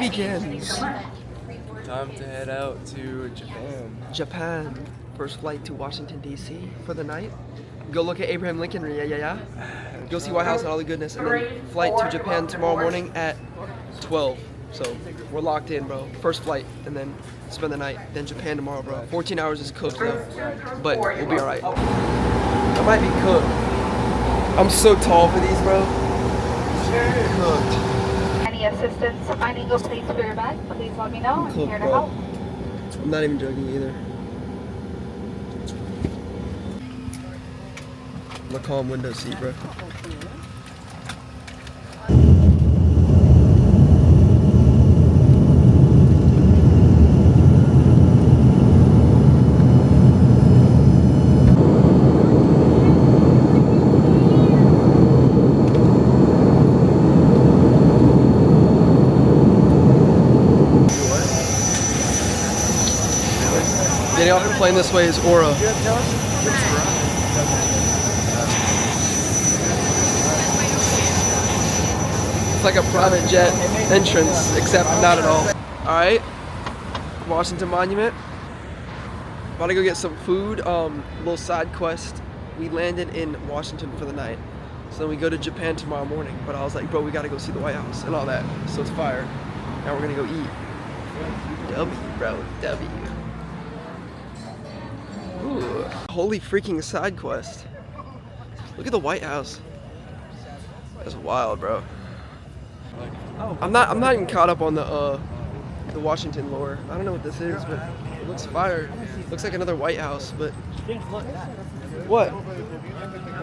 begins. Time to head out to Japan. Japan. First flight to Washington, D.C. for the night. Go look at Abraham Lincoln, yeah. Go see White House and all the goodness. And then flight to Japan tomorrow morning at 12. So we're locked in, bro. First flight, and then spend the night. Then Japan tomorrow, bro. 14 hours is cooked, though. But we'll be alright. I might be cooked. I'm so tall for these, bro. Cooked. Any assistance finding a place for your bag, please let me know. I'm Cooked, here to bro. help. I'm not even joking either. I'm a calm window seat, bro. Getting off the plane this way is Aura. It's like a private jet entrance, except not at all. Alright, Washington Monument. About to go get some food, little side quest. We landed in Washington for the night. So then we go to Japan tomorrow morning. But I was like, bro, we gotta go see the White House and all that. So it's fire. Now we're gonna go eat. W, bro, W. Ooh, holy freaking side quest. Look at the White House. That's wild, bro. I'm not even caught up on the Washington lore. I don't know what this is, but it looks fire. Looks like another White House, but what?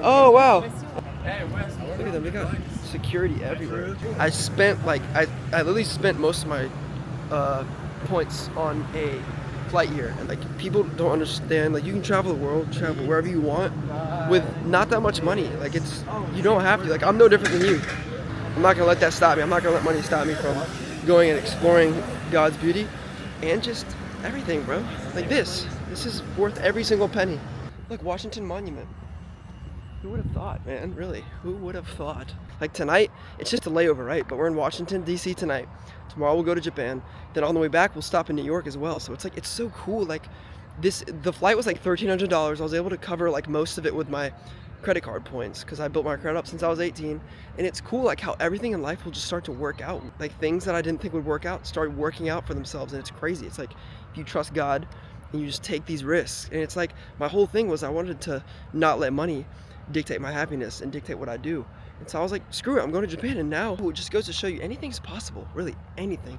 Oh wow. Look at them, they got security everywhere. I spent like I literally spent most of my points on a flight here, and like people don't understand, like you can travel the world, travel wherever you want with not that much money. Like it's, you don't have to. Like I'm no different than you. I'm not gonna let that stop me. I'm not gonna let money stop me from going and exploring God's beauty and just everything, bro. Like this is worth every single penny. Look, Washington Monument. Who would have thought, man? Really, who would have thought? Like tonight, it's just a layover, right? But we're in Washington, D.C. tonight. Tomorrow we'll go to Japan. Then on the way back, we'll stop in New York as well. So it's like, it's so cool. Like the flight was like $1,300. I was able to cover like most of it with my credit card points because I built my credit up since I was 18. And it's cool like how everything in life will just start to work out. Like things that I didn't think would work out started working out for themselves. And it's crazy. It's like if you trust God and you just take these risks. And it's like my whole thing was I wanted to not let money dictate my happiness and dictate what I do. And so I was like, screw it, I'm going to Japan. And now it just goes to show you anything's possible, really, anything.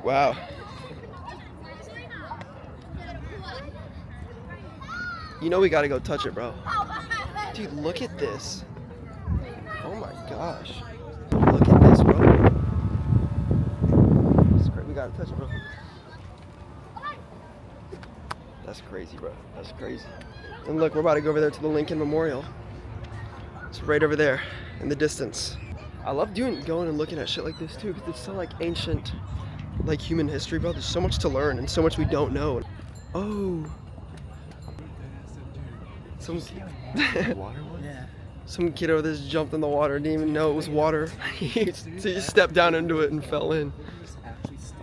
Wow. You know we gotta go touch it, bro. Dude, look at this. Oh my gosh. Look at this, bro. It's great. We gotta touch it, bro. That's crazy, bro. That's crazy. And look, we're about to go over there to the Lincoln Memorial. It's right over there in the distance. I love going and looking at shit like this too, because it's so like ancient, like human history, bro. There's so much to learn and so much we don't know. Oh. Some kid over there just jumped in the water, didn't even know it was water. He stepped down into it and fell in.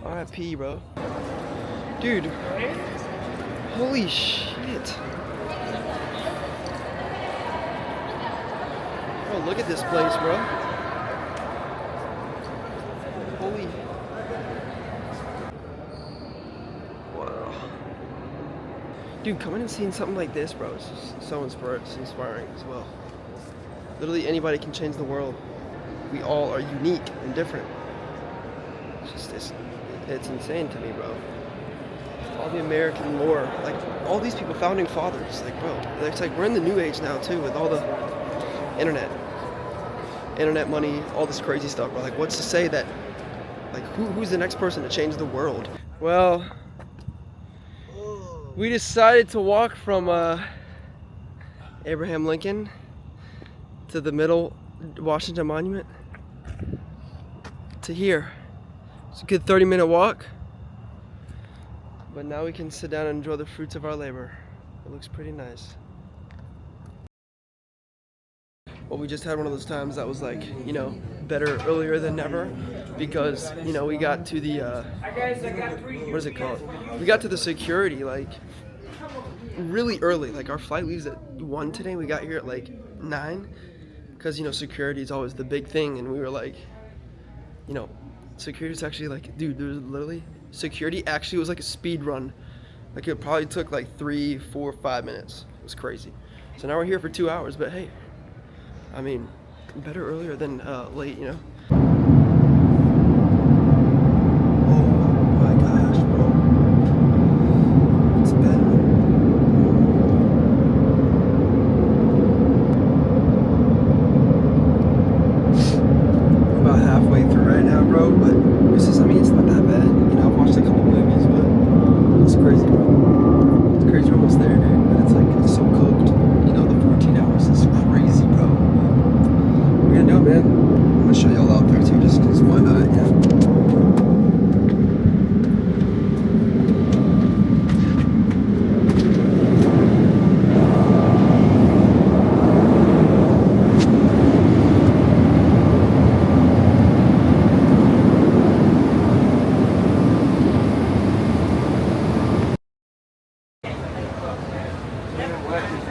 R.I.P. bro. Dude. Holy shit. Oh, look at this place, bro. Holy. Wow. Dude, coming and seeing something like this, bro, it's just so inspiring as well. Literally anybody can change the world. We all are unique and different. It's insane to me, bro. All the American lore, like all these people, founding fathers, like bro, it's like we're in the new age now too with all the internet money, all this crazy stuff, bro. Like what's to say that, like who's the next person to change the world? Well, we decided to walk from Abraham Lincoln to the middle Washington Monument to here. It's a good 30-minute walk. But now we can sit down and enjoy the fruits of our labor. It looks pretty nice. But we just had one of those times that was like, you know, better earlier than never, because, you know, we got to the, what is it called? We got to the security, like, really early. Like, our flight leaves at 1 today. We got here at, like, 9, because, you know, security is always the big thing, and we were like, you know, security's actually, like, dude, there's literally, security actually was like a speed run. Like, it probably took, like, 3, 4, 5 minutes. It was crazy. So now we're here for 2 hours, but hey, I mean, better earlier than late, you know? Oh my gosh, bro. It's better. We're about halfway through right now, bro, but this is, I mean, it's not that bad. You know, I've watched a couple movies, but it's crazy, bro. It's crazy, we're almost there, dude, but it's like, it's so cooked. You know, the 14 hours is crazy, bro. We're gonna do it, man. I'm gonna show y'all out there too, just because why not, you know?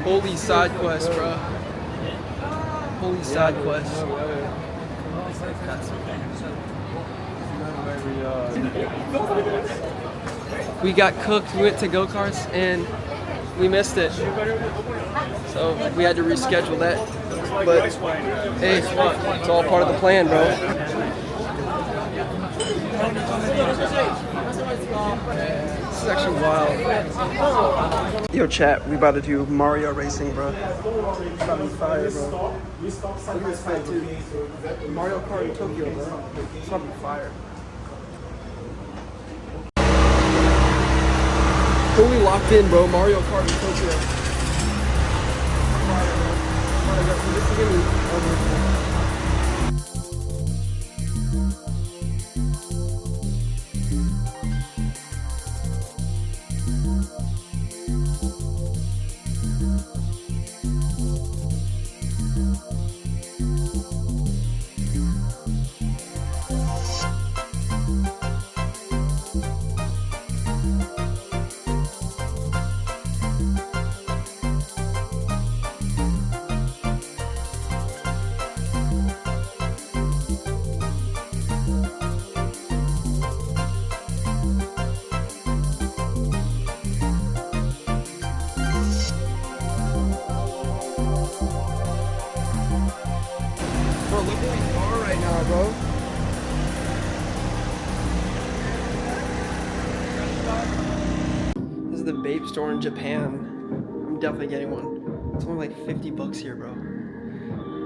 Holy side quest, bro. Holy side quest. We got cooked, we went to go-karts, and we missed it. So we had to reschedule that. But hey, it's all part of the plan, bro. This is actually wild. Yo, chat, we about to do Mario racing, bro. It's about to be fire, bro. Look at this fight, too. Mario Kart in Tokyo, bro. It's about to be fire. Fully locked in, bro. Mario Kart in Tokyo. This is gonna be Bro, look where we are right now, bro. This is the vape store in Japan. I'm definitely getting one. It's only like 50 bucks here, bro.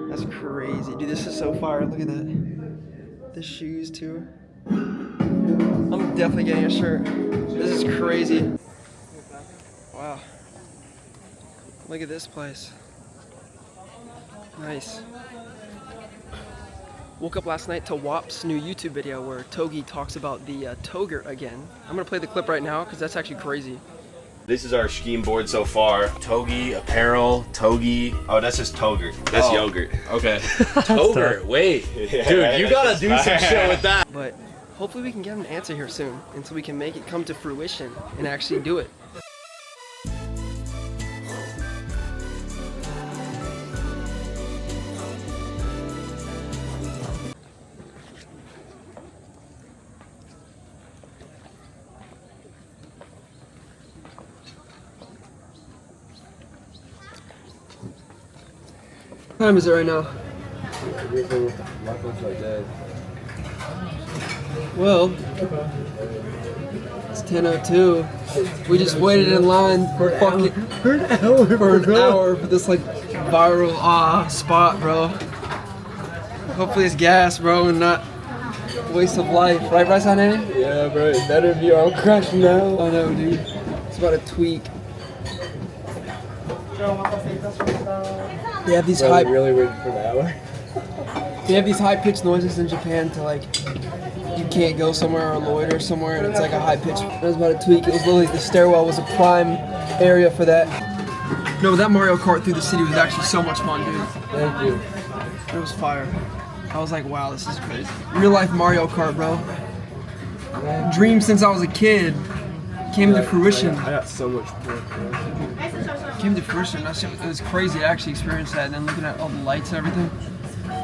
That's crazy. Dude, this is so fire. Look at that. The shoes, too. I'm definitely getting a shirt. This is crazy. Wow. Look at this place. Nice. Woke up last night to WAP's new YouTube video where Togi talks about the Togurt again. I'm gonna play the clip right now because that's actually crazy. This is our scheme board so far. Togi, apparel, Togi. Oh, that's just Togurt. That's yogurt. Okay. Togurt, wait. Dude, you gotta do some shit with that. But hopefully we can get an answer here soon until we can make it come to fruition and actually do it. What time is it right now? Well, it's 10:02. We just waited in line for an hour for this like viral spot, bro. Hopefully it's gas, bro, and not waste of life, right, Bryce? Yeah, bro, it better be all crushed now. I know, dude. It's about to tweak. They have these Bro, really waiting for an hour. They have these high-pitched noises in Japan to like you can't go somewhere or loiter somewhere, and it's like a high-pitched. It was about to tweak. It was literally the stairwell was a prime area for that. No, that Mario Kart through the city was actually so much fun, dude. Thank you. It was fire. I was like, wow, this is crazy. Real life Mario Kart, bro. Dream since I was a kid came to fruition. I got so much pork. Came to fruition. That shit, it was crazy to actually experience that. And then looking at all the lights and everything.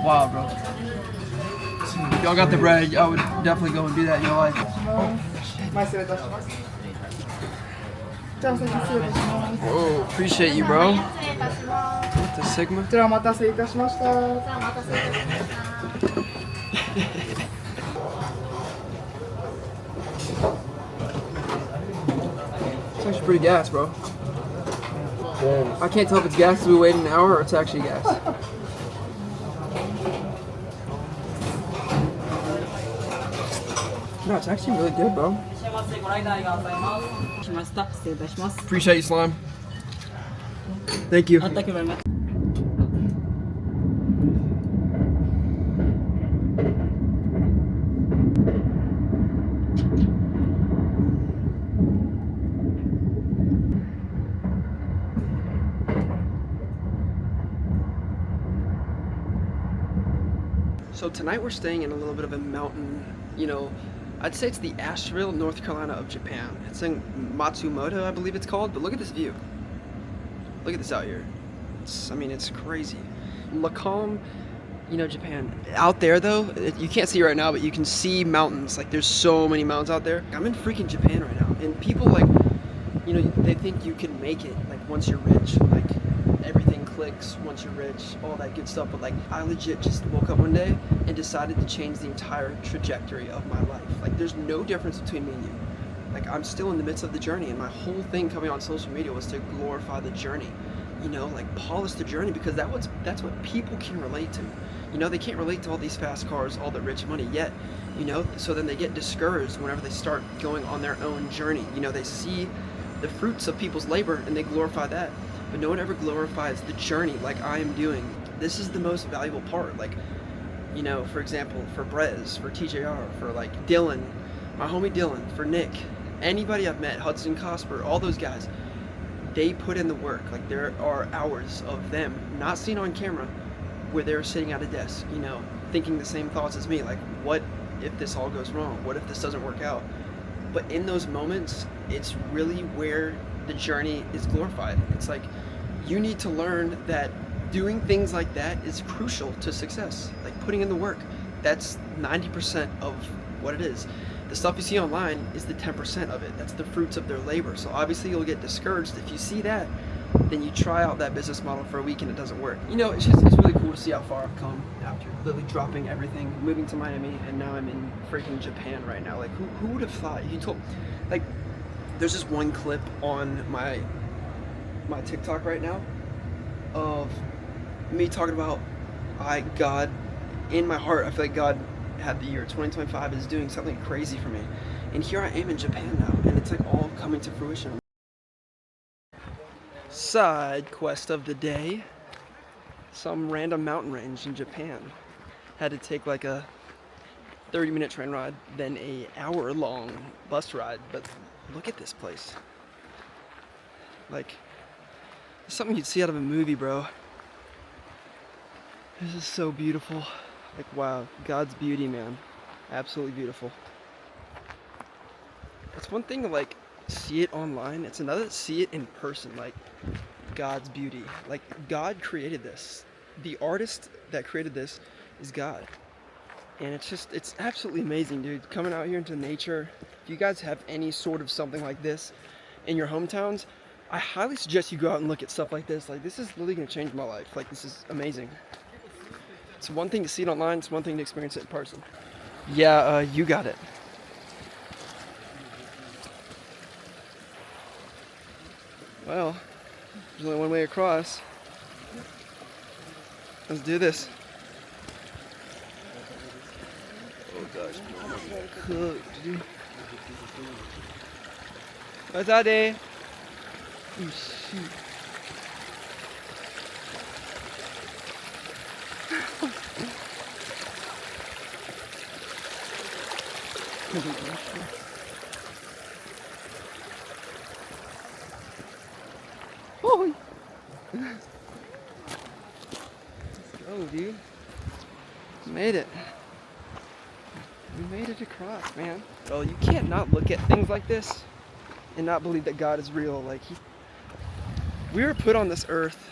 Wow, bro. If y'all got the bread, I would definitely go and do that in your life. Whoa, appreciate you, bro. What the Sigma? It's actually pretty gas, bro. I can't tell if it's gas because we waited an hour or it's actually gas. No, it's actually really good, bro. Appreciate you, Slime. Thank you. Thank you very much. So tonight we're staying in a little bit of a mountain, you know, I'd say it's the Asheville, North Carolina of Japan. It's in Matsumoto, I believe it's called, but look at this view. Look at this out here. I mean, it's crazy. Lacombe, you know, Japan. Out there though, you can't see it right now, but you can see mountains. Like there's so many mountains out there. I'm in freaking Japan right now, and people like, you know, they think you can make it, like once you're rich, like everything clicks once you're rich, all that good stuff. But like, I legit just woke up one day and decided to change the entire trajectory of my life. Like there's no difference between me and you. Like I'm still in the midst of the journey, and my whole thing coming on social media was to glorify the journey. You know, like polish the journey, because that's what people can relate to. You know, they can't relate to all these fast cars, all the rich money yet, you know, so then they get discouraged whenever they start going on their own journey. You know, they see the fruits of people's labor and they glorify that, but no one ever glorifies the journey like I am doing. This is the most valuable part. Like, you know, for example, for Brez, for TJR, for like Dylan, my homie Dylan, for Nick, anybody I've met, Hudson Cosper, all those guys, they put in the work. Like there are hours of them not seen on camera where they're sitting at a desk, you know, thinking the same thoughts as me. Like, what if this all goes wrong? What if this doesn't work out? But in those moments, it's really where the journey is glorified. It's like, you need to learn that doing things like that is crucial to success. Like putting in the work, that's 90% of what it is. The stuff you see online is the 10% of it. That's the fruits of their labor. So obviously you'll get discouraged if you see that, then you try out that business model for a week and it doesn't work. You know, it's really cool to see how far I've come after literally dropping everything, moving to Miami, and now I'm in freaking Japan right now. Like who would have thought? You told, like, there's this one clip on my TikTok right now of me talking about God, in my heart, I feel like God had the year 2025 is doing something crazy for me. And here I am in Japan now, and it's like all coming to fruition. Side quest of the day. Some random mountain range in Japan. Had to take like a 30-minute train ride, then a hour-long bus ride. But look at this place. Like, it's something you'd see out of a movie, bro. This is so beautiful. Like, wow, God's beauty, man. Absolutely beautiful. It's one thing to like see it online, it's another to see it in person, like God's beauty. Like, God created this. The artist that created this is God. And it's absolutely amazing, dude. Coming out here into nature. If you guys have any sort of something like this in your hometowns, I highly suggest you go out and look at stuff like this. Like, this is really gonna change my life. Like, this is amazing. It's one thing to see it online, it's one thing to experience it in person. Yeah, you got it. Well, there's only one way across. Let's do this. Oh gosh, cooked, dude. What's that, day? Oh shoot. Oh, let's go, dude. Made it. We made it across, man. Well, you can't not look at things like this and not believe that God is real. Like, we were put on this earth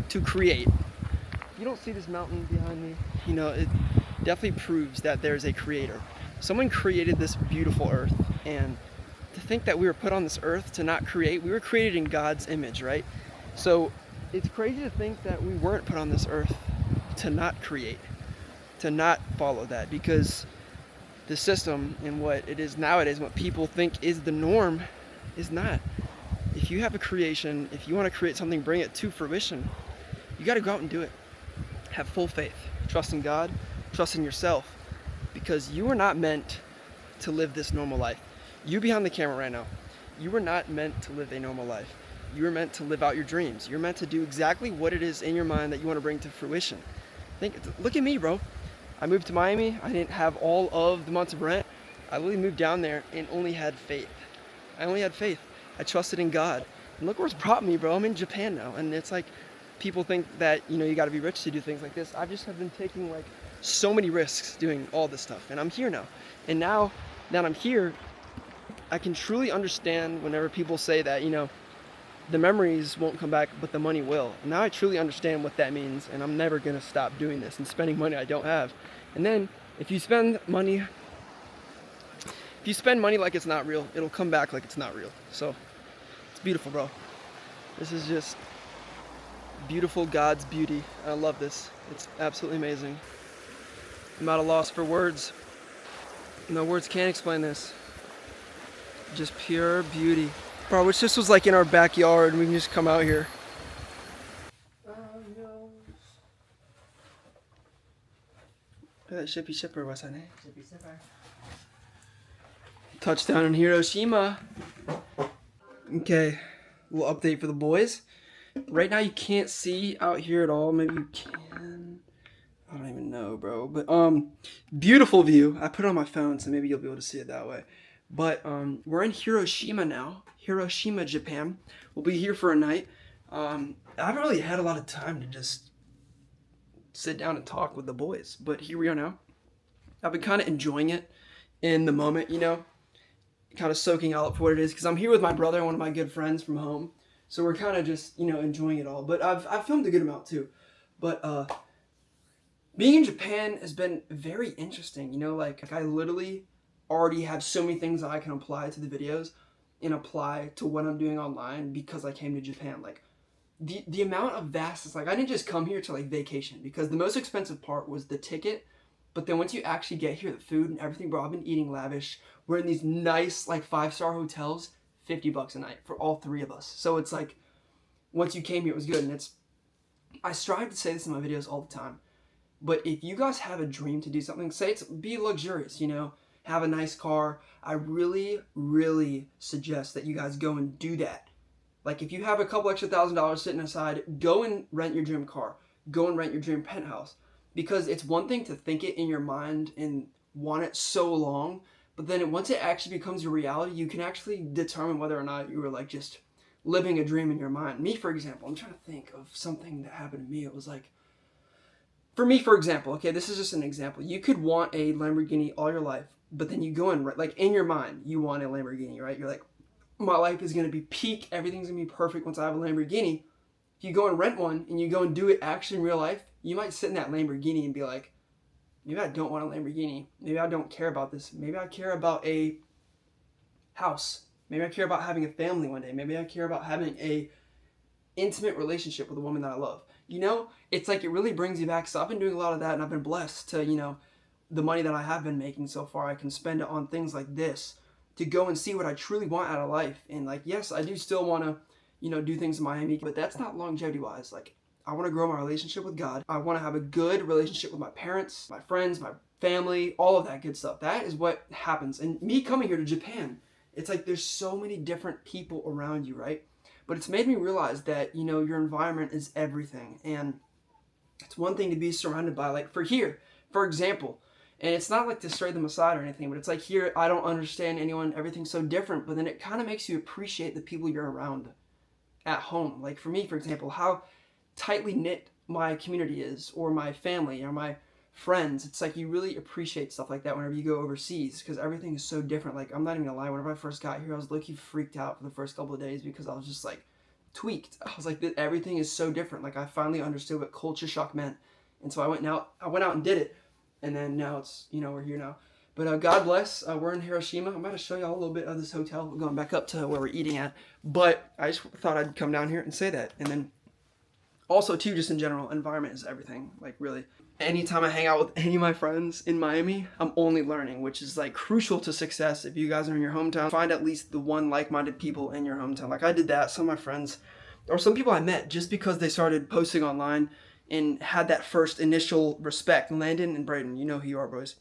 to create. You don't see this mountain behind me. You know, it definitely proves that there's a creator. Someone created this beautiful earth, and to think that we were put on this earth to not create, we were created in God's image, right? So it's crazy to think that we weren't put on this earth to not create, to not follow that, because the system and what it is nowadays, what people think is the norm, is not. If you have a creation, if you want to create something, bring it to fruition, you got to go out and do it. Have full faith, trust in God, trust in yourself, because you are not meant to live this normal life. You behind the camera right now, you were not meant to live a normal life. You were meant to live out your dreams. You're meant to do exactly what it is in your mind that you want to bring to fruition. Look at me, bro. I moved to Miami. I didn't have all of the months of rent. I literally moved down there and only had faith. I only had faith. I trusted in God. And look where it's brought me, bro. I'm in Japan now. And it's like, people think that, you know, you got to be rich to do things like this. I just have been taking like so many risks doing all this stuff. And I'm here now. And now that I'm here, I can truly understand whenever people say that, you know, the memories won't come back, but the money will. Now I truly understand what that means, and I'm never gonna stop doing this and spending money I don't have. And then if you spend money like it's not real, it'll come back like it's not real. So it's beautiful, bro. This is just beautiful, God's beauty. I love this. It's absolutely amazing. I'm at a loss for words. No words can't explain this. Just pure beauty. Bro, I wish this was like in our backyard and we can just come out here. Shippy shipper, what's that name? Shippy shipper. Touchdown in Hiroshima. Okay, little update for the boys. Right now you can't see out here at all. Maybe you can. I don't even know, bro. But beautiful view. I put it on my phone, so maybe you'll be able to see it that way. But we're in Hiroshima now. Hiroshima, Japan. We'll be here for a night. I haven't really had a lot of time to just sit down and talk with the boys, but here we are now. I've been kind of enjoying it in the moment, you know, kind of soaking out for what it is, because I'm here with my brother, one of my good friends from home. So we're kind of just, you know, enjoying it all. But I've filmed a good amount too. But being in Japan has been very interesting, you know, like I literally already have so many things that I can apply to the videos and apply to what I'm doing online because I came to Japan. Like the amount of vastness, like I didn't just come here to like vacation, because the most expensive part was the ticket. But then once you actually get here, the food and everything, bro, I've been eating lavish. We're in these nice like 5-star hotels, $50 a night for all three of us. So it's like, once you came here, it was good. And I strive to say this in my videos all the time, but if you guys have a dream to do something, say it's be luxurious, you know, have a nice car, I really, really suggest that you guys go and do that. Like if you have a couple extra $1,000 sitting aside, go and rent your dream car. Go and rent your dream penthouse. Because it's one thing to think it in your mind and want it so long, but then once it actually becomes your reality, you can actually determine whether or not you were like just living a dream in your mind. Me, for example, I'm trying to think of something that happened to me. It was like, for me, for example, okay, this is just an example. You could want a Lamborghini all your life, but then you go and, like in your mind, you want a Lamborghini, right? You're like, my life is going to be peak. Everything's going to be perfect once I have a Lamborghini. If you go and rent one and you go and do it actually in real life, you might sit in that Lamborghini and be like, maybe I don't want a Lamborghini. Maybe I don't care about this. Maybe I care about a house. Maybe I care about having a family one day. Maybe I care about having a intimate relationship with a woman that I love. You know, it's like it really brings you back. So I've been doing a lot of that, and I've been blessed to, you know, the money that I have been making so far, I can spend it on things like this to go and see what I truly want out of life. And like, yes, I do still want to, you know, do things in Miami, but that's not longevity wise. Like, I want to grow my relationship with God. I want to have a good relationship with my parents, my friends, my family, all of that good stuff. That is what happens. And me coming here to Japan, it's like there's so many different people around you, right? But it's made me realize that, you know, your environment is everything. And it's one thing to be surrounded by, like for here, for example, and it's not like to stray them aside or anything, but it's like here, I don't understand anyone, everything's so different, but then it kind of makes you appreciate the people you're around at home. Like for me, for example, how tightly knit my community is, or my family, or my friends. It's like you really appreciate stuff like that whenever you go overseas because everything is so different. Like, I'm not even gonna lie, whenever I first got here, I was low-key freaked out for the first couple of days because I was just like tweaked. I was like, everything is so different. Like, I finally understood what culture shock meant. And so I went out and did it. And then now it's, you know, we're here now. But God bless, we're in Hiroshima. I'm about to show y'all a little bit of this hotel. We're going back up to where we're eating at. But I just thought I'd come down here and say that. And then also, too, just in general, environment is everything. Like, really. Anytime I hang out with any of my friends in Miami, I'm only learning, which is, like, crucial to success. If you guys are in your hometown, find at least the one like-minded people in your hometown. Like, I did that. Some of my friends, or some people I met just because they started posting online and had that first initial respect. Landon and Braden, you know who you are, boys.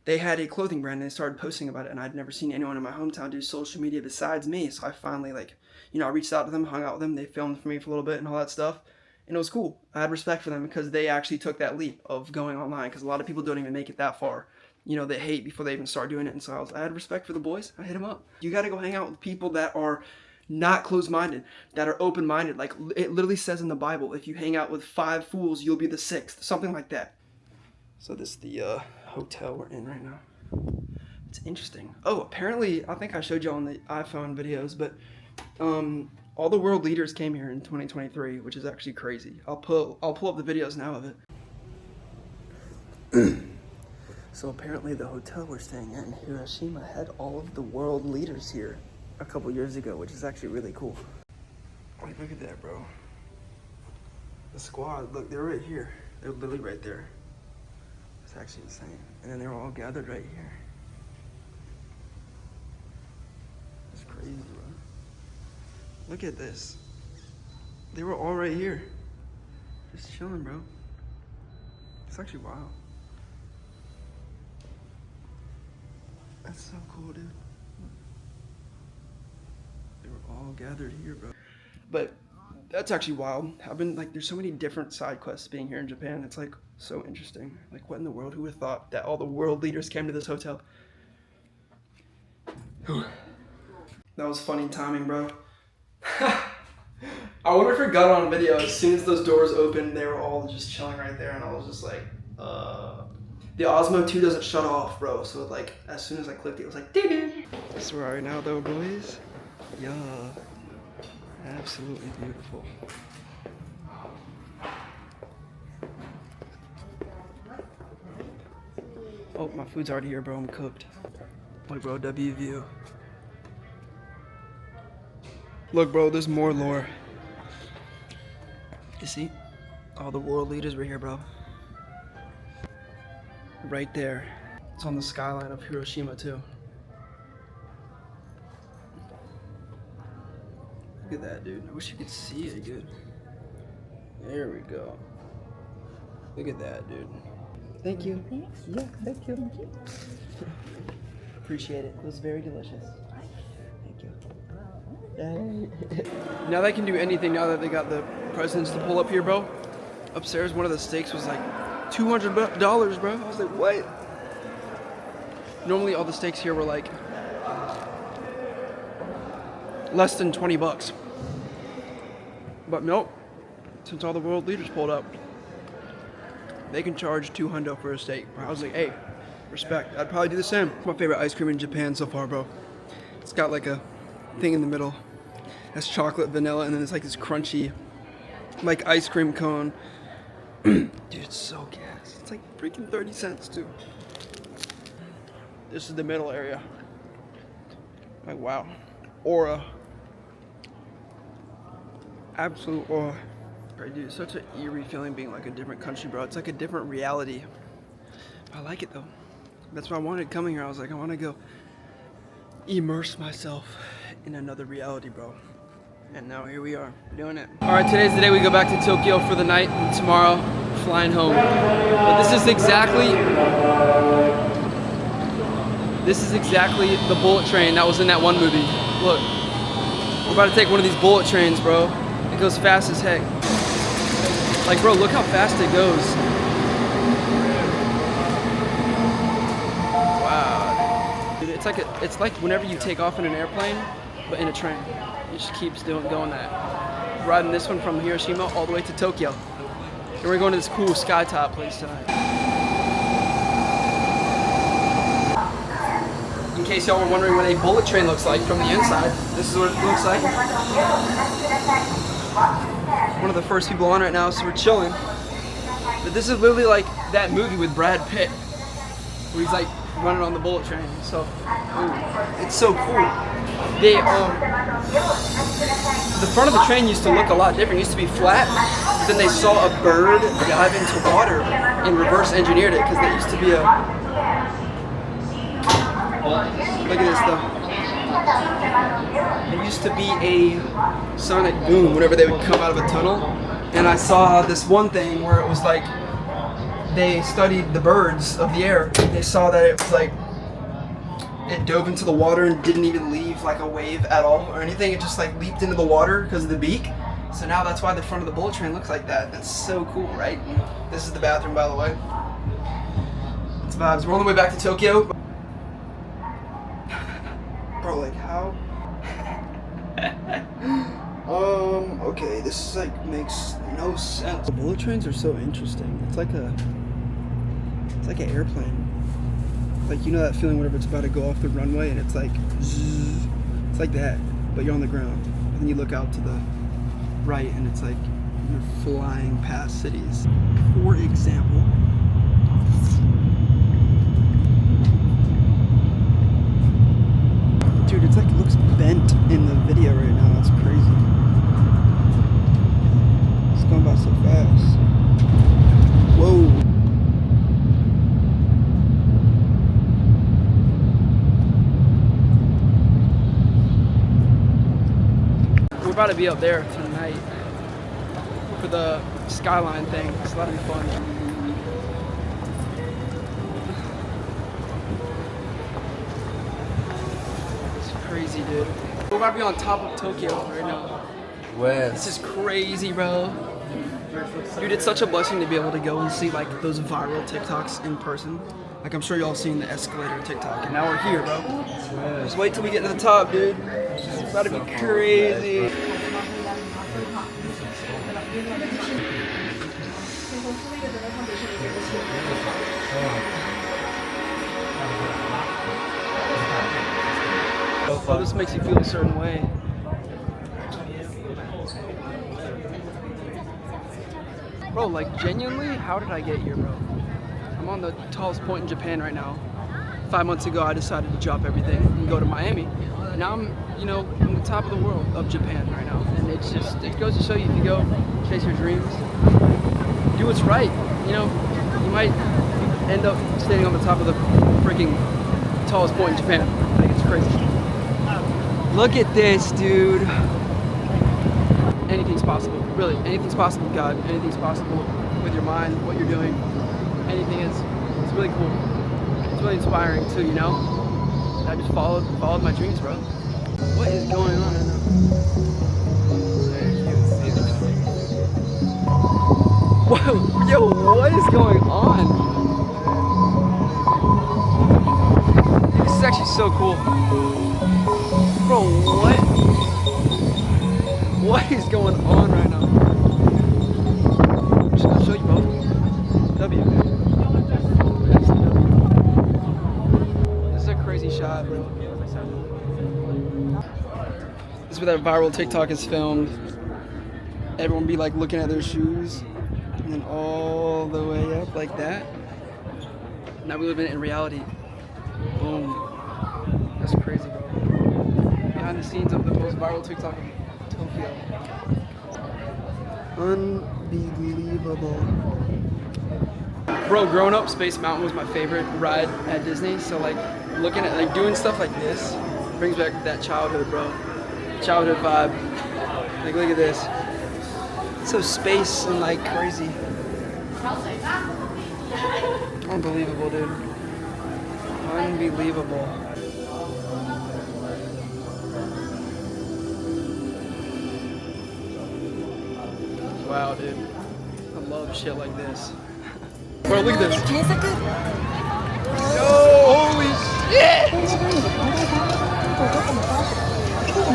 They had a clothing brand and they started posting about it, and I'd never seen anyone in my hometown do social media besides me. So I finally, like, you know, I reached out to them, hung out with them. They filmed for me for a little bit and all that stuff. And it was cool. I had respect for them because they actually took that leap of going online, because a lot of people don't even make it that far. You know, they hate before they even start doing it. And so I had respect for the boys. I hit them up. You got to go hang out with people that are not closed-minded, that are open-minded. Like, it literally says in the Bible, if you hang out with 5 fools, you'll be the 6th. Something like that. So this is the hotel we're in right now. It's interesting. Oh, apparently, I think I showed you on the iPhone videos, but all the world leaders came here in 2023, which is actually crazy. I'll pull up the videos now of it. So apparently the hotel we're staying at in Hiroshima had all of the world leaders here a couple years ago, which is actually really cool. Like, look at that, bro. The squad, look, they're right here. They're literally right there. It's actually insane. And then they're all gathered right here. It's crazy, bro. Look at this. They were all right here. Just chilling, bro. It's actually wild. That's so cool, dude. They were all gathered here, bro. But that's actually wild. There's so many different side quests being here in Japan. It's like so interesting. Like, what in the world? Who would have thought that all the world leaders came to this hotel? Whew. That was funny timing, bro. I wonder if it got on video. As soon as those doors opened, they were all just chilling right there, and I was just like, The Osmo 2 doesn't shut off, bro. So like, as soon as I clicked it, it was like, ding. This is where I are now, though, boys. Yeah, absolutely beautiful. Oh, my food's already here, bro. I'm cooked. Look, bro, W view. Look, bro, there's more lore. You see? All the world leaders were here, bro. Right there. It's on the skyline of Hiroshima, too. Look at that, dude. I wish you could see it, dude. There we go. Look at that, dude. Thank you. Thanks. Yeah, thank you. Appreciate it. It was very delicious. Thank you. Now they can do anything now that they got the presidents to pull up here, bro. Upstairs, one of the steaks was like $200, bro. I was like, what? Normally all the steaks here were like less than 20 bucks. But nope, since all the world leaders pulled up, they can charge $200 for a steak. I was like, hey, respect. I'd probably do the same. My favorite ice cream in Japan so far, bro. It's got like a thing in the middle. That's chocolate, vanilla, and then it's like this crunchy, like ice cream cone. Dude, it's so gas. It's like freaking 30 cents too. This is the middle area. Like, wow. Aura. Absolute aura. Right, dude, it's such an eerie feeling being like a different country, bro. It's like a different reality. I like it though. That's why I wanted coming here. I was like, I want to go immerse myself in another reality, bro. And now here we are, doing it. All right, today's the day we go back to Tokyo for the night, and tomorrow, flying home. But this is exactly the bullet train that was in that one movie. Look, we're about to take one of these bullet trains, bro. It goes fast as heck. Like, bro, look how fast it goes. Wow. Dude, it's like whenever you take off in an airplane, but in a train. It just keeps going that. Riding this one from Hiroshima all the way to Tokyo. And we're going to this cool sky top place tonight. case y'all were wondering what a bullet train looks like from the inside, this is what it looks like. One of the first people on right now, so we're chilling. But this is literally like that movie with Brad Pitt, where he's like running on the bullet train. So it's so cool. They the front of the train used to look a lot different. It used to be flat. Then they saw a bird dive into water and reverse engineered it because that used to be a. Look at this though. It used to be a sonic boom whenever they would come out of a tunnel. And I saw this one thing where it was like they studied the birds of the air. They saw that it was like it dove into the water and didn't even leave like a wave at all or anything. It just like leaped into the water because of the beak. So now that's why the front of the bullet train looks like that. That's so cool, right? And this is the bathroom, by the way. It's vibes. We're on the way back to Tokyo. Bro, like how? Okay, this is like makes no sense. The bullet trains are so interesting. It's like an airplane. Like, you know that feeling whenever it's about to go off the runway and it's like zzz, it's like that, but you're on the ground. And then you look out to the right and it's like you're flying past cities. For example, dude, it's like it looks bent in the video right now. That's crazy. It's going by so fast. Whoa. We're about to be up there tonight for the skyline thing. It's a lot of fun. It's crazy, dude. We're about to be on top of Tokyo right now. This is crazy, bro. Dude, it's such a blessing to be able to go and see like those viral TikToks in person. Like, I'm sure y'all seen the escalator TikTok, and now we're here, bro. Just wait till we get to the top, dude. It's about to be crazy. Oh, this makes you feel a certain way. Bro, like genuinely, how did I get here, bro? I'm on the tallest point in Japan right now. 5 months ago, I decided to drop everything and go to Miami. And now I'm, you know, on the top of the world of Japan right now. And it's just, it goes to show you, if you go chase your dreams, do what's right, you know, you might end up standing on the top of the freaking tallest point in Japan. Like, it's crazy. Look at this, dude. Anything's possible, really. Anything's possible with God. Anything's possible with your mind, what you're doing. Anything is. It's really cool. It's really inspiring too, you know? I just followed my dreams, bro. What is going on right now? Whoa, yo, what is going on? This is actually so cool. Bro, what? What is going on right now? I'm just gonna show you both. W. This is a crazy shot, bro. This is where that viral TikTok is filmed. Everyone be like looking at their shoes, and then all the way up like that. Now we live in reality. Boom. That's crazy, bro. Behind the scenes of the most viral TikTok of Tokyo. Unbelievable. Bro, growing up, Space Mountain was my favorite ride at Disney. So like looking at like doing stuff like this brings back that childhood, bro. Childhood vibe. Like, look at this. It's so space and like crazy. Unbelievable, dude. Unbelievable. Wow, dude. I love shit like this. Bro, look at this. Yo, holy shit!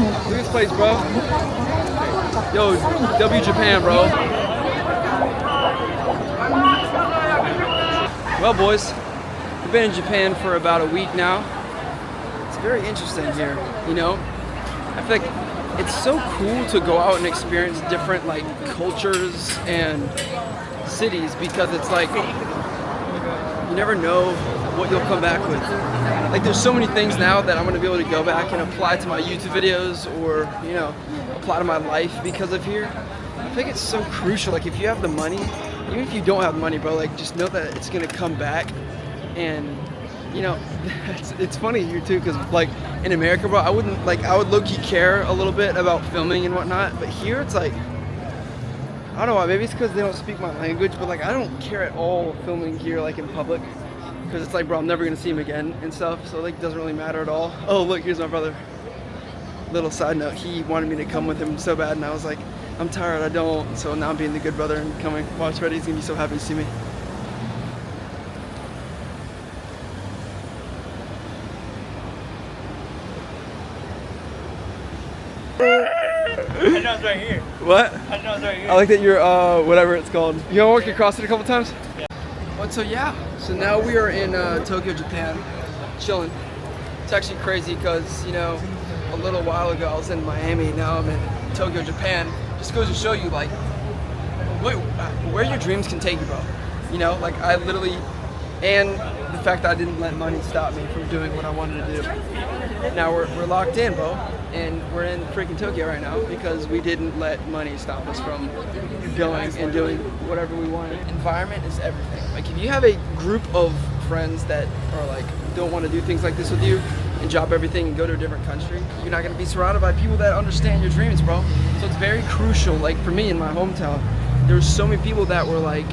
Look at this place, bro. Yo, W Japan, bro. Well, boys, we've been in Japan for about a week now. very interesting here, you know? I feel like it's so cool to go out and experience different like cultures and cities because it's like you never know what you'll come back with. Like there's so many things now that I'm gonna be able to go back and apply to my YouTube videos or, you know, apply to my life because of here. I think it's so crucial. Like if you have the money, even if you don't have money, bro, like just know that it's gonna come back. And you know, it's funny here too, because like in America, bro, I would low-key care a little bit about filming and whatnot, but here it's like, I don't know why, maybe it's because they don't speak my language, but like I don't care at all filming here like in public, because it's like, bro, I'm never gonna see him again and stuff, so like it doesn't really matter at all. Oh look, here's my brother. Little side note, he wanted me to come with him so bad, and I was like, I'm tired, I don't, so now I'm being the good brother and coming. Watch, ready, he's gonna be so happy to see me. I know it's right here. What? I know it's right here. I like that you're, whatever it's called. You gonna work across it a couple times? Yeah. But so yeah, so now we are in Tokyo, Japan, chilling. It's actually crazy because, you know, a little while ago I was in Miami, now I'm in Tokyo, Japan. Just goes to show you, like, where your dreams can take you, bro. You know, like I literally, and the fact that I didn't let money stop me from doing what I wanted to do. Now we're locked in, bro. And we're in freaking Tokyo right now because we didn't let money stop us from going and doing whatever we wanted. Environment is everything. Like if you have a group of friends that are like don't want to do things like this with you and drop everything and go to a different country, you're not going to be surrounded by people that understand your dreams, bro. So it's very crucial. Like for me in my hometown, there were so many people that were like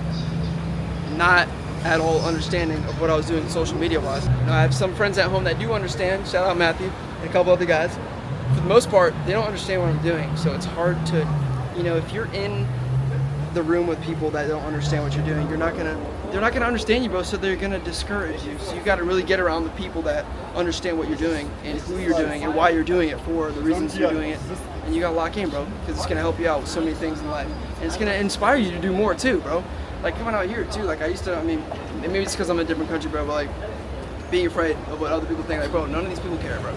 not at all understanding of what I was doing social media wise. Now, I have some friends at home that do understand. Shout out Matthew and a couple other guys. For the most part, they don't understand what I'm doing, so it's hard to, you know, if you're in the room with people that don't understand what you're doing, they're not gonna understand you, bro, so they're gonna discourage you. So you gotta really get around the people that understand what you're doing and who you're doing and why you're doing it for, the reasons you're doing it, and you gotta lock in, bro, because it's gonna help you out with so many things in life, and it's gonna inspire you to do more too, bro. Like coming out here too, like I used to, I mean, maybe it's because I'm in a different country, bro, but like being afraid of what other people think, like, bro, none of these people care, bro.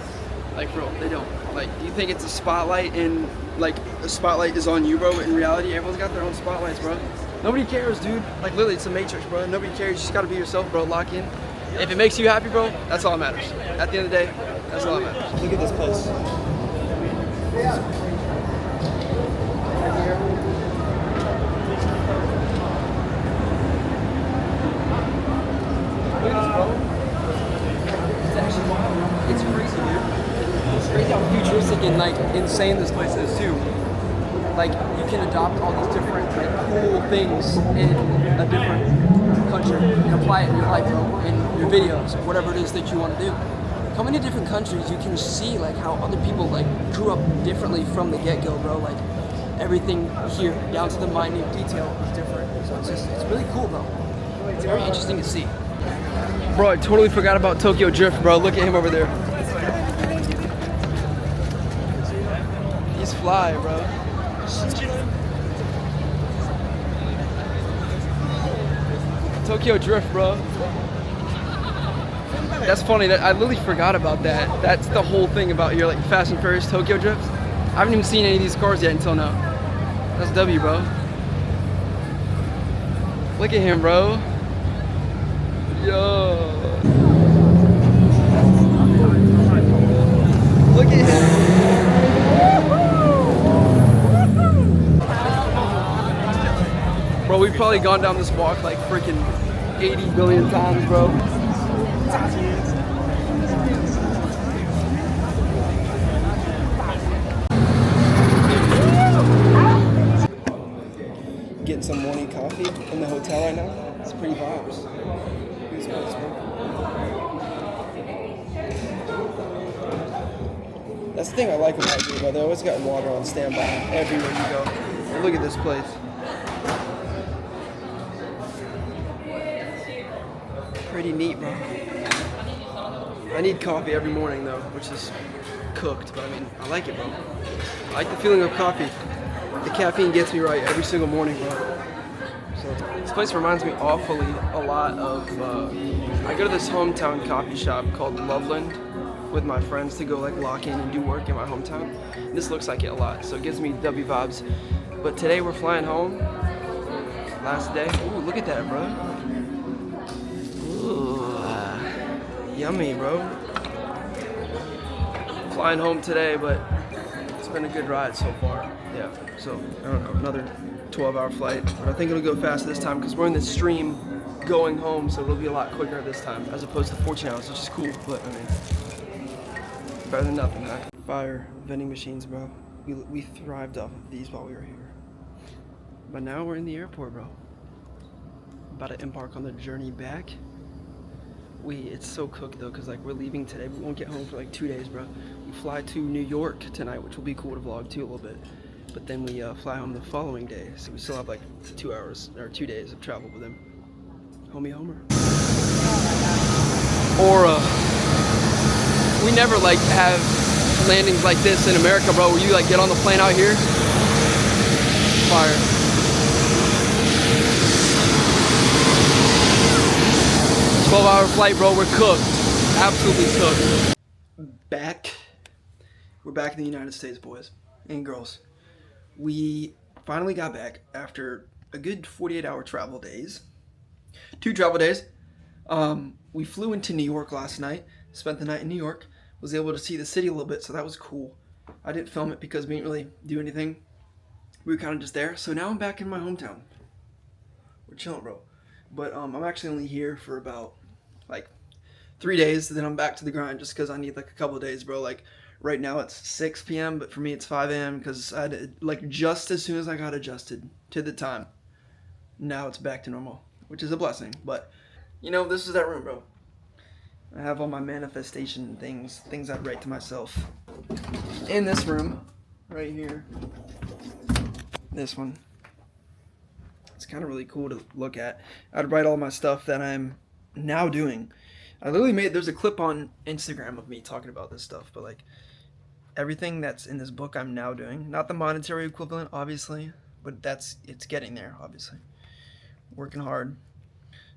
Like, bro, they don't. Like, do you think it's a spotlight and, like, the spotlight is on you, bro? But in reality, everyone's got their own spotlights, bro. Nobody cares, dude. Like, literally, it's a matrix, bro. Nobody cares. You just gotta be yourself, bro. Lock in. If it makes you happy, bro, that's all that matters. At the end of the day, that's all that matters. Look at this place. Look at this, bro. It's actually wild. It's crazy, dude. It's crazy how futuristic and like insane this place is too. Like you can adopt all these different like cool things in a different country and apply it in your life, bro, in your videos, whatever it is that you want to do. Coming to different countries, you can see like how other people like grew up differently from the get-go, bro. Like everything here, down to the minute detail, is different. So it's really cool, bro. It's very interesting to see. Bro, I totally forgot about Tokyo Drift, bro. Look at him over there. He's fly, bro. Tokyo Drift, bro. That's funny. That I literally forgot about that. That's the whole thing about your like Fast and Furious Tokyo Drift. I haven't even seen any of these cars yet until now. That's W, bro. Look at him, bro. Yo. Look at him. Bro, we've probably gone down this walk like freaking 80 billion times, bro. Getting some morning coffee in the hotel right now. It's pretty vibes. That's the thing I like about here, bro. They always got water on standby everywhere you go. And look at this place. Pretty neat, bro. I need coffee every morning though, which is cooked, but I mean, I like it, bro. I like the feeling of coffee. The caffeine gets me right every single morning, bro. So this place reminds me awfully a lot of, I go to this hometown coffee shop called Loveland. with my friends to go like lock in and do work in my hometown. This looks like it a lot, so it gives me W vibes. But today we're flying home. Last day. Ooh, look at that, bro. Ooh, yummy, bro. Flying home today, but it's been a good ride so far. Yeah, so I don't know, another 12-hour flight. But I think it'll go fast this time because we're in the stream going home, so it'll be a lot quicker this time as opposed to 14 hours, which is cool. But I mean, better than nothing, huh? Fire vending machines, bro. We thrived off of these while we were here. But now we're in the airport, bro. About to embark on the journey back. It's so cooked though, cause like we're leaving today. We won't get home for like 2 days, bro. We fly to New York tonight, which will be cool to vlog too a little bit. But then we fly home the following day, so we still have like 2 hours or 2 days of travel with him. Homie Homer. Or we never like have landings like this in America, bro. Where you like get on the plane out here. Fire. 12-hour flight, bro. We're cooked. Absolutely cooked. We're back in the United States, boys and girls. We finally got back after a good 48-hour travel days. 2 travel days. We flew into New York last night. Spent the night in New York. Was able to see the city a little bit, so that was cool. I didn't film it because we didn't really do anything. We were kind of just there. So now I'm back in my hometown. We're chilling, bro. But I'm actually only here for about like 3 days, then I'm back to the grind just because I need like a couple of days, bro. Like right now it's 6 p.m., but for me it's 5 a.m. because I had like just as soon as I got adjusted to the time, now it's back to normal, which is a blessing. But you know, this is that room, bro. I have all my manifestation things I write to myself in this room right here. This one. It's kind of really cool to look at. I'd write all my stuff that I'm now doing. I literally there's a clip on Instagram of me talking about this stuff, but like everything that's in this book I'm now doing, not the monetary equivalent obviously, but it's getting there obviously. Working hard.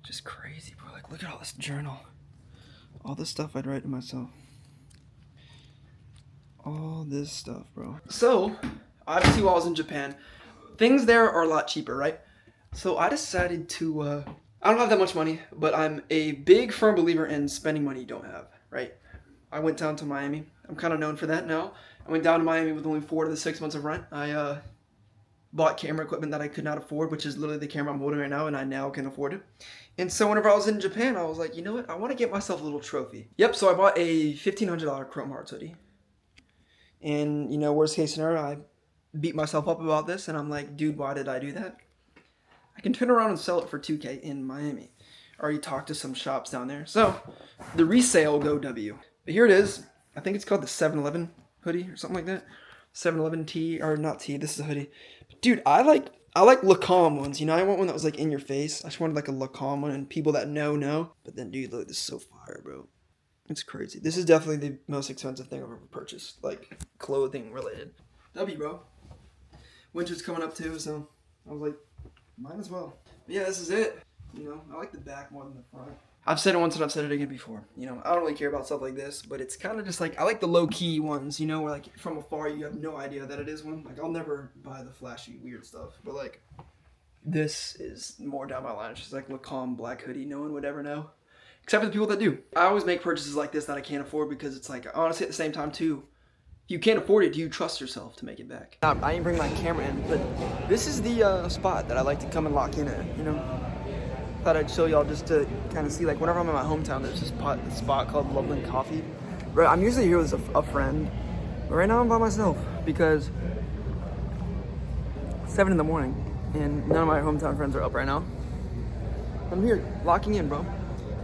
Just crazy, bro. Like look at all this journal. All this stuff I'd write to myself. All this stuff, bro. So, obviously while I was in Japan, things there are a lot cheaper, right? So I decided to, I don't have that much money, but I'm a big firm believer in spending money you don't have, right? I went down to Miami. I'm kind of known for that now. I went down to Miami with only 4 to the 6 months of rent. I bought camera equipment that I could not afford, which is literally the camera I'm holding right now, and I now can afford it. And so whenever I was in Japan, I was like, you know what? I want to get myself a little trophy. Yep, so I bought a $1,500 Chrome Hearts hoodie. And, you know, worst case scenario, I beat myself up about this, and I'm like, dude, why did I do that? I can turn around and sell it for $2K in Miami. I already talked to some shops down there. So, the resale go W. But here it is. I think it's called the 7-Eleven hoodie or something like that. 7-Eleven tee, or not tee, this is a hoodie. But dude, I like Lacoste ones, you know? I want one that was like in your face. I just wanted like a Lacoste one, and people that know. But then, dude, look, this is so fire, bro. It's crazy. This is definitely the most expensive thing I've ever purchased. Like, clothing related. W, bro. Winter's coming up too, so I was like, might as well. But yeah, this is it. You know, I like the back more than the front. I've said it once and I've said it again before. You know, I don't really care about stuff like this, but it's kind of just like, I like the low-key ones, you know, where like from afar you have no idea that it is one. Like, I'll never buy the flashy, weird stuff. But like, this is more down my line. It's just like Lacoste black hoodie. No one would ever know. Except for the people that do. I always make purchases like this that I can't afford because it's like, honestly, at the same time too, if you can't afford it, do you trust yourself to make it back? I didn't bring my camera in, but this is the spot that I like to come and lock in at, you know? Thought I'd show y'all just to kind of see, like, whenever I'm in my hometown, there's this spot called Loveland Coffee. Right, I'm usually here with a friend, but right now I'm by myself because it's 7 in the morning and none of my hometown friends are up right now. I'm here, locking in, bro.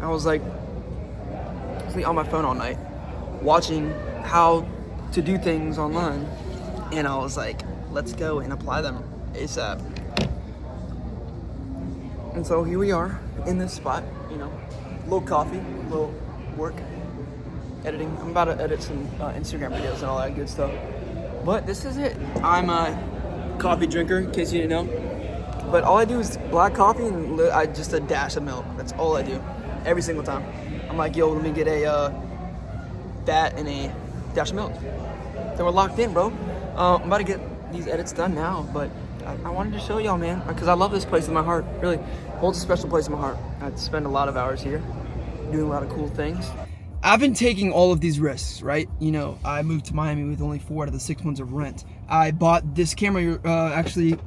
I was like, on my phone all night, watching how to do things online, and I was like, let's go and apply them ASAP. And so here we are in this spot, you know, a little coffee, a little work, editing. I'm about to edit some Instagram videos and all that good stuff. But this is it. I'm a coffee drinker, in case you didn't know. But all I do is black coffee and just a dash of milk. That's all I do, every single time. I'm like, yo, let me get a that and a dash of milk. Then we're locked in, bro. I'm about to get these edits done now, but I wanted to show y'all, man, because I love this place in my heart. Really holds a special place in my heart. I spend a lot of hours here doing a lot of cool things. I've been taking all of these risks, right? You know, I moved to Miami with only 4 out of the 6 months of rent. I bought this camera you're actually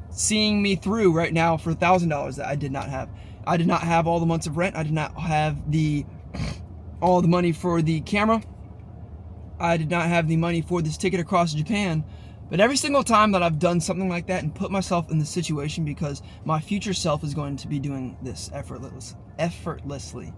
seeing me through right now for $1,000 that I did not have. I did not have all the months of rent. I did not have all the money for the camera. I did not have the money for this ticket across Japan. But every single time that I've done something like that and put myself in this situation, because my future self is going to be doing this effortlessly.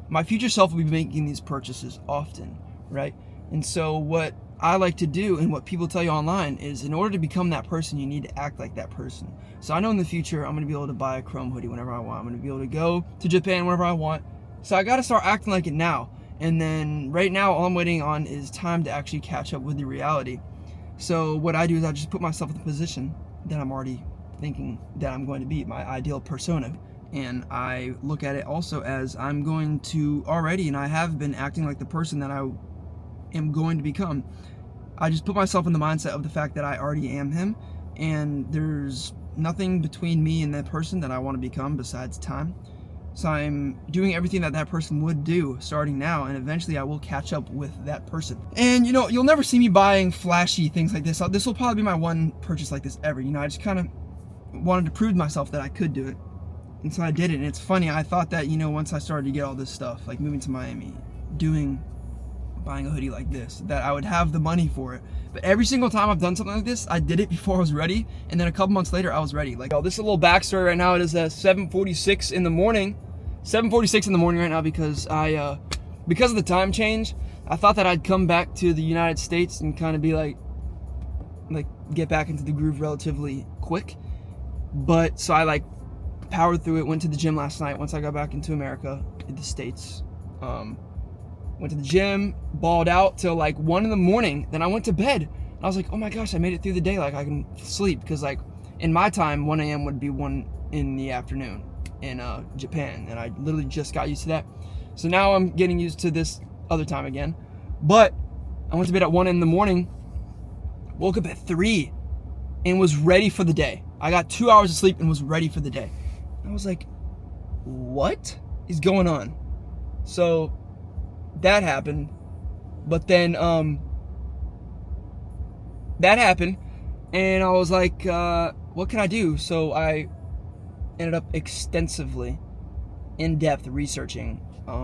My future self will be making these purchases often, right? And so what I like to do and what people tell you online is, in order to become that person, you need to act like that person. So I know in the future I'm going to be able to buy a Chrome hoodie whenever I want. I'm going to be able to go to Japan whenever I want. So I got to start acting like it now. And then right now all I'm waiting on is time to actually catch up with the reality. So what I do is I just put myself in the position that I'm already thinking that I'm going to be, my ideal persona. And I look at it also as I'm going to already, and I have been acting like the person that I am going to become. I just put myself in the mindset of the fact that I already am him, and there's nothing between me and that person that I want to become besides time. So I'm doing everything that that person would do starting now, and eventually I will catch up with that person. And you know, you'll never see me buying flashy things like this. This will probably be my one purchase like this ever. You know, I just kind of wanted to prove to myself that I could do it. And so I did it. And it's funny, I thought that, you know, once I started to get all this stuff, like moving to Miami, buying a hoodie like this, that I would have the money for it. But every single time I've done something like this, I did it before I was ready, and then a couple months later I was ready. Like, oh, this is a little backstory right now. It is 7:46 in the morning. 7:46 in the morning right now because because of the time change, I thought that I'd come back to the United States and kind of be like get back into the groove relatively quick. But so I powered through it, went to the gym last night once I got back into America, in the States. Went to the gym, balled out till 1 in the morning. Then I went to bed. I was like, oh my gosh, I made it through the day. I can sleep, because in my time, 1 a.m. would be 1 in the afternoon in Japan, and I literally just got used to that. So now I'm getting used to this other time again. But I went to bed at 1 in the morning, woke up at 3, and was ready for the day. I got 2 hours of sleep and was ready for the day. I was like, what is going on? So that happened. But then that happened, and I was like, what can I do? So I ended up extensively, in-depth researching how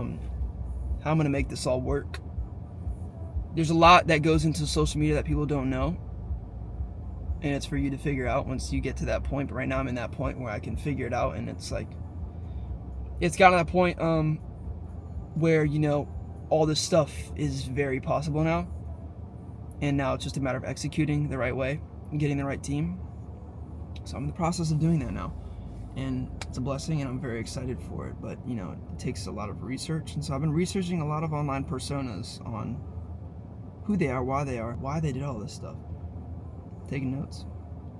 I'm going to make this all work. There's a lot that goes into social media that people don't know, and it's for you to figure out once you get to that point. But right now I'm in that point where I can figure it out, and it's gotten to that point where, you know, all this stuff is very possible now, and now it's just a matter of executing the right way and getting the right team. So I'm in the process of doing that now, and it's a blessing, and I'm very excited for it. But you know, it takes a lot of research, and so I've been researching a lot of online personas on who they are, why they did all this stuff, taking notes.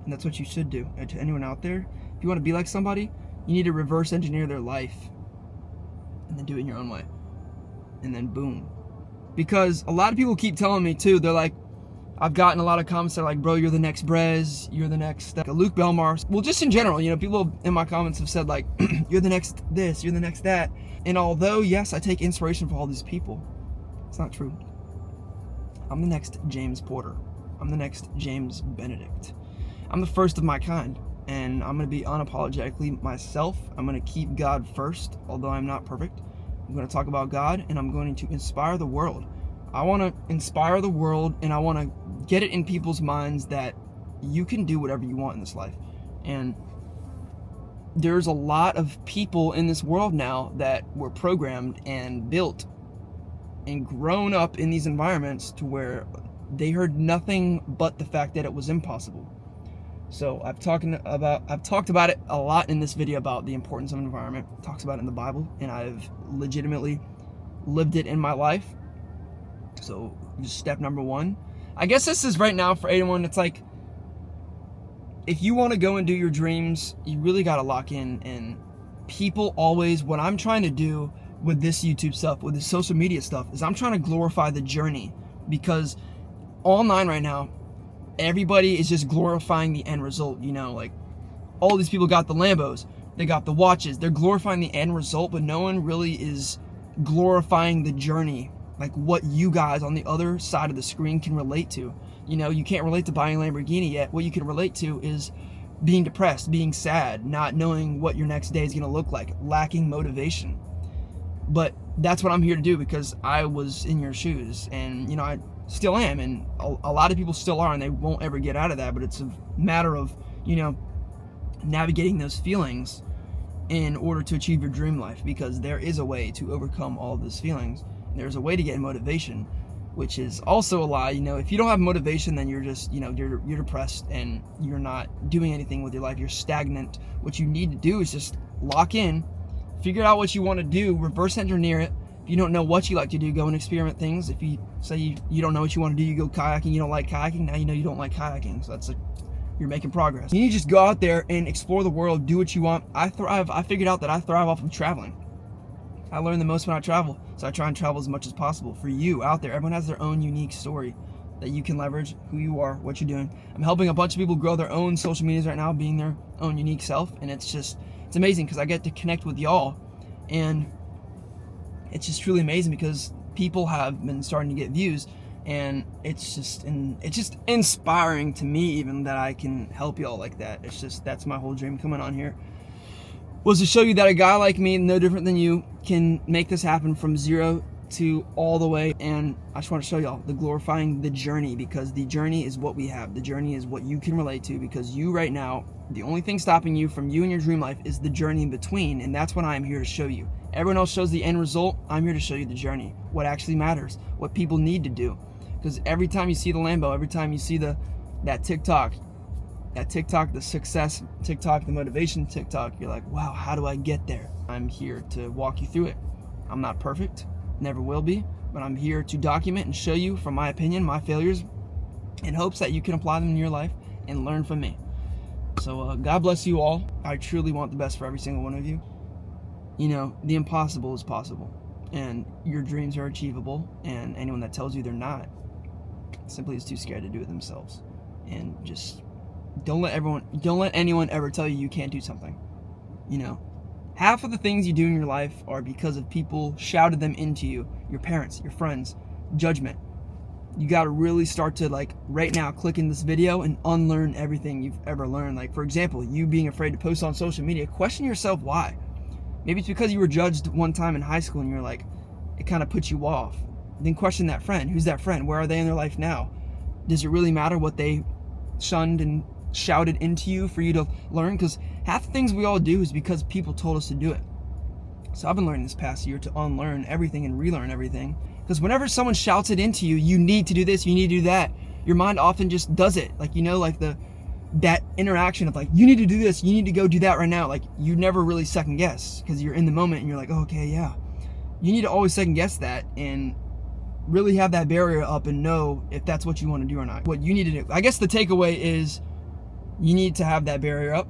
And that's what you should do. And to anyone out there, if you want to be like somebody, you need to reverse engineer their life and then do it in your own way, and then boom. Because a lot of people keep telling me too, they're like, I've gotten a lot of comments that are like, bro, you're the next Brez, you're the next Luke Belmar. Well, just in general, you know, people in my comments have said like, you're the next this, you're the next that. And although, yes, I take inspiration from all these people, it's not true. I'm the next James Porter. I'm the next James Benedict. I'm the first of my kind, and I'm going to be unapologetically myself. I'm going to keep God first, although I'm not perfect. I'm going to talk about God, and I'm going to inspire the world. I want to inspire the world, and I want to get it in people's minds that you can do whatever you want in this life. And there's a lot of people in this world now that were programmed and built and grown up in these environments to where they heard nothing but the fact that it was impossible. So I've talked about it a lot in this video about the importance of environment. It talks about it in the Bible, and I've legitimately lived it in my life. So just step number 1. I guess this is right now for anyone. It's like, if you want to go and do your dreams, you really got to lock in. And people always, what I'm trying to do with this YouTube stuff, with this social media stuff, is I'm trying to glorify the journey, because online right now, everybody is just glorifying the end result. You know, like all these people got the Lambos, they got the watches, they're glorifying the end result, but no one really is glorifying the journey, like what you guys on the other side of the screen can relate to. You know, you can't relate to buying a Lamborghini yet. What you can relate to is being depressed, being sad, not knowing what your next day is going to look like, lacking motivation. But that's what I'm here to do, because I was in your shoes, and you know, I still am, and a lot of people still are, and they won't ever get out of that. But it's a matter of, you know, navigating those feelings in order to achieve your dream life, because there is a way to overcome all of those feelings. There's a way to get motivation, which is also a lie. You know, if you don't have motivation, then you're just, you know, you're depressed and you're not doing anything with your life. You're stagnant. What you need to do is just lock in, figure out what you want to do, reverse engineer it. If you don't know what you like to do, go and experiment things. If you say you don't know what you want to do, you go kayaking, you don't like kayaking, now you know you don't like kayaking. So that's you're making progress. You need to just go out there and explore the world, do what you want. I figured out that I thrive off of traveling. I learn the most when I travel, so I try and travel as much as possible. For you out there, everyone has their own unique story that you can leverage, who you are, what you're doing. I'm helping a bunch of people grow their own social medias right now, being their own unique self, and it's amazing because I get to connect with y'all, and it's just truly amazing because people have been starting to get views, and it's just inspiring to me even that I can help y'all like that. That's my whole dream coming on here, was to show you that a guy like me, no different than you, can make this happen from zero to all the way. And I just want to show y'all the glorifying the journey, because the journey is what we have. The journey is what you can relate to, because you right now, the only thing stopping you from you and your dream life is the journey in between, and that's what I'm here to show you. Everyone else shows the end result. I'm here to show you the journey, what actually matters, what people need to do. Because every time you see the Lambo, every time you see that TikTok, the success TikTok, the motivation TikTok, you're like, wow, how do I get there? I'm here to walk you through it. I'm not perfect, never will be, but I'm here to document and show you, from my opinion, my failures, in hopes that you can apply them in your life and learn from me. So God bless you all. I truly want the best for every single one of you. You know, the impossible is possible, and your dreams are achievable, and anyone that tells you they're not simply is too scared to do it themselves. And just don't let anyone ever tell you you can't do something. You know, half of the things you do in your life are because of people shouted them into you, your parents, your friends, judgment. You got to really start to, like, right now, click in this video and unlearn everything you've ever learned. Like, for example, you being afraid to post on social media, question yourself why. Maybe it's because you were judged one time in high school and you're like, it kind of puts you off. Then question that friend. Who's that friend? Where are they in their life now? Does it really matter what they shunned and shouted into you for you to learn? Because half the things we all do is because people told us to do it. So I've been learning this past year to unlearn everything and relearn everything. Because whenever someone shouts it into you, you need to do this, you need to do that, your mind often just does it. Like, you know, like that interaction of like, you need to do this, you need to go do that right now. Like, you never really second guess because you're in the moment and you're like, oh, okay, yeah. You need to always second guess that and really have that barrier up and know if that's what you want to do or not. What you need to do. I guess the takeaway is you need to have that barrier up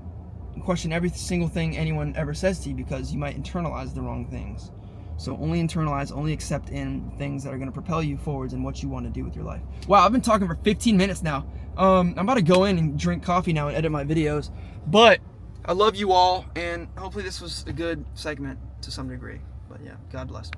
and question every single thing anyone ever says to you, because you might internalize the wrong things. So only internalize, only accept in things that are going to propel you forwards in what you want to do with your life. Wow, I've been talking for 15 minutes now. I'm about to go in and drink coffee now and edit my videos. But I love you all, and hopefully this was a good segment to some degree. But yeah, God bless.